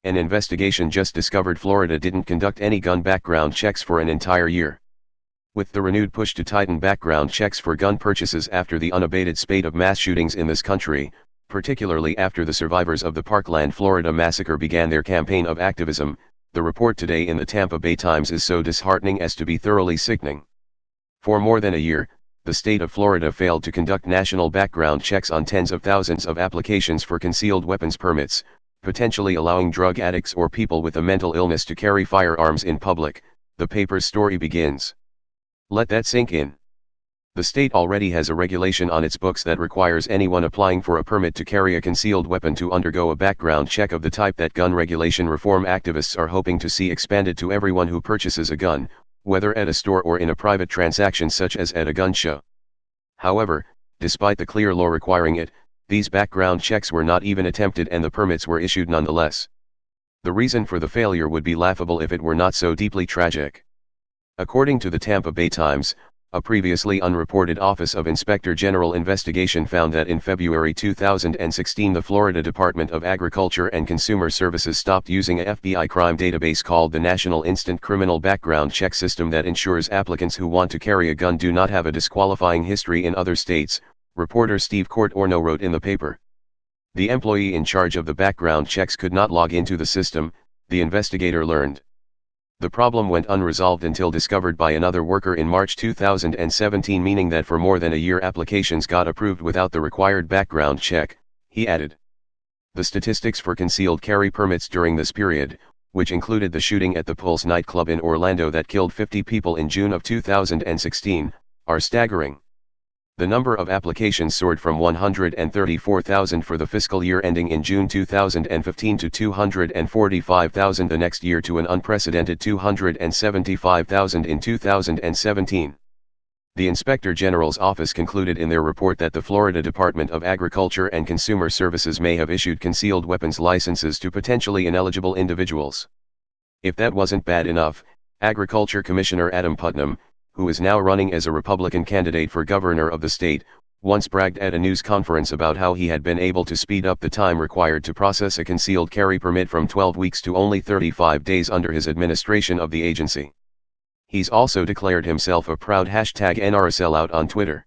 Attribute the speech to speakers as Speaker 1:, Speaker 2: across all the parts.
Speaker 1: An investigation just discovered Florida didn't conduct any gun background checks for an entire year. With the renewed push to tighten background checks for gun purchases after the unabated spate of mass shootings in this country, particularly after the survivors of the Parkland, Florida massacre began their campaign of activism, the report today in the Tampa Bay Times is so disheartening as to be thoroughly sickening. For more than a year, the state of Florida failed to conduct national background checks on tens of thousands of applications for concealed weapons permits, potentially allowing drug addicts or people with a mental illness to carry firearms in public, the paper's story begins. Let that sink in. The state already has a regulation on its books that requires anyone applying for a permit to carry a concealed weapon to undergo a background check of the type that gun regulation reform activists are hoping to see expanded to everyone who purchases a gun, whether at a store or in a private transaction such as at a gun show. However, despite the clear law requiring it, these background checks were not even attempted and the permits were issued nonetheless. The reason for the failure would be laughable if it were not so deeply tragic. According to the Tampa Bay Times, a previously unreported Office of Inspector General investigation found that in February 2016 the Florida Department of Agriculture and Consumer Services stopped using a FBI crime database called the National Instant Criminal Background Check System that ensures applicants who want to carry a gun do not have a disqualifying history in other states, reporter Steve Cortorno wrote in the paper. The employee in charge of the background checks could not log into the system, the investigator learned. The problem went unresolved until discovered by another worker in March 2017, meaning that for more than a year applications got approved without the required background check, he added. The statistics for concealed carry permits during this period, which included the shooting at the Pulse nightclub in Orlando that killed 50 people in June of 2016, are staggering. The number of applications soared from 134,000 for the fiscal year ending in June 2015 to 245,000 the next year to an unprecedented 275,000 in 2017. The Inspector General's office concluded in their report that the Florida Department of Agriculture and Consumer Services may have issued concealed weapons licenses to potentially ineligible individuals. If that wasn't bad enough, Agriculture Commissioner Adam Putnam, who is now running as a Republican candidate for governor of the state, once bragged at a news conference about how he had been able to speed up the time required to process a concealed carry permit from 12 weeks to only 35 days under his administration of the agency. He's also declared himself a proud #NRA sellout on Twitter.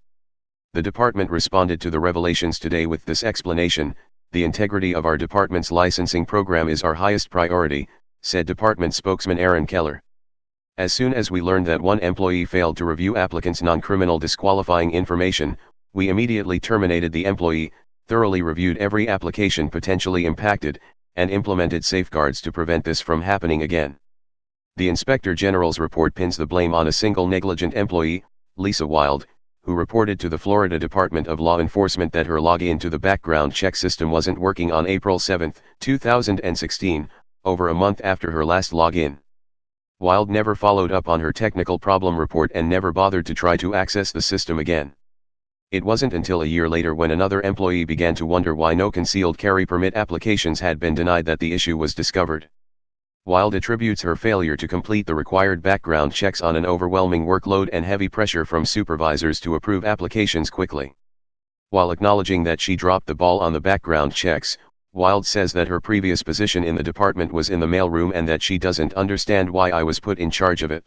Speaker 1: The department responded to the revelations today with this explanation: "The integrity of our department's licensing program is our highest priority," said department spokesman Aaron Keller. "As soon as we learned that one employee failed to review applicants' non-criminal disqualifying information, we immediately terminated the employee, thoroughly reviewed every application potentially impacted, and implemented safeguards to prevent this from happening again." The Inspector General's report pins the blame on a single negligent employee, Lisa Wild, who reported to the Florida Department of Law Enforcement that her login to the background check system wasn't working on April 7, 2016, over a month after her last login. Wild never followed up on her technical problem report and never bothered to try to access the system again. It wasn't until a year later, when another employee began to wonder why no concealed carry permit applications had been denied, that the issue was discovered. Wild attributes her failure to complete the required background checks on an overwhelming workload and heavy pressure from supervisors to approve applications quickly. While acknowledging that she dropped the ball on the background checks, Wild says that her previous position in the department was in the mailroom and that she doesn't understand why I was put in charge of it.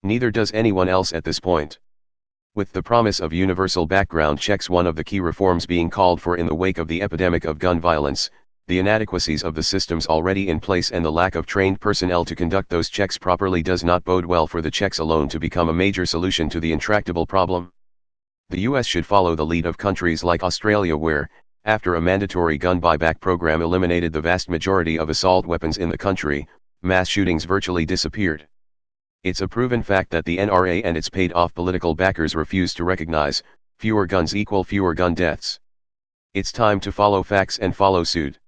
Speaker 1: Neither does anyone else at this point. With the promise of universal background checks one of the key reforms being called for in the wake of the epidemic of gun violence, the inadequacies of the systems already in place and the lack of trained personnel to conduct those checks properly does not bode well for the checks alone to become a major solution to the intractable problem. The US should follow the lead of countries like Australia, where, after a mandatory gun buyback program eliminated the vast majority of assault weapons in the country, mass shootings virtually disappeared. It's a proven fact that the NRA and its paid-off political backers refuse to recognize, fewer guns equal fewer gun deaths. It's time to follow facts and follow suit.